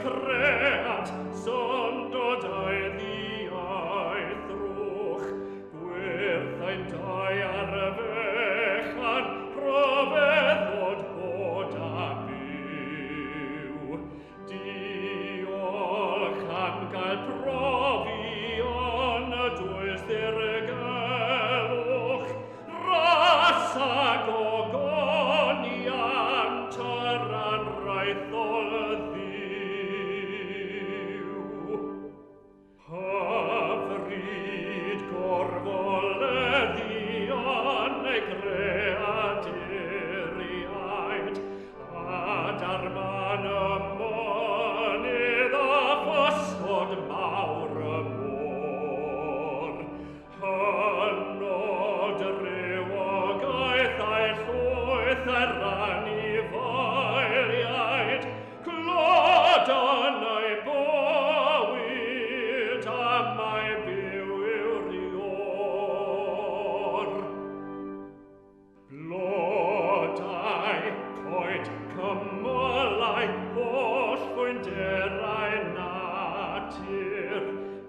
creat, sunt od aeddiae thrwch, gwyrthau'n dau ar y fechan, rhyfeddod bod a byw. Diolch am gael profion, dwys ddirgelwch, ras ag ogoniant yr anraethol ddiw. Hyfryd gorfoleddion ei creaduriaid, a darman y mynydd a physgod mawr y môr. Hynod rywogaeth a'i llwyth ar anifeiliaid, clodon ei bywyd am ei byw yw'r ior. Blodau, coed, cymylau, holl fwynderau natur,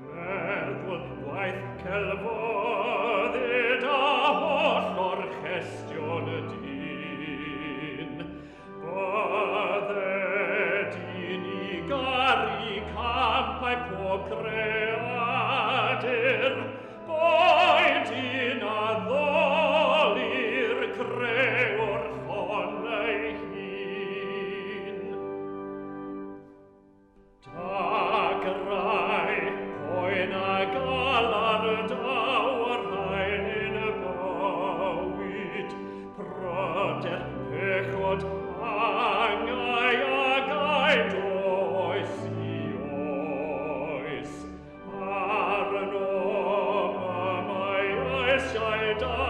meddwl, waith celfyddyd a holl orchestion y dyn. Bydde dyn i gari campau pob creadur, boed un a ddolir crewr hon ei hun. Dagrau, poen a galar dawr haen yn y bywyd, pryder, pechod, angau a gaid oes i oes. Ar yn o mamau eisiau da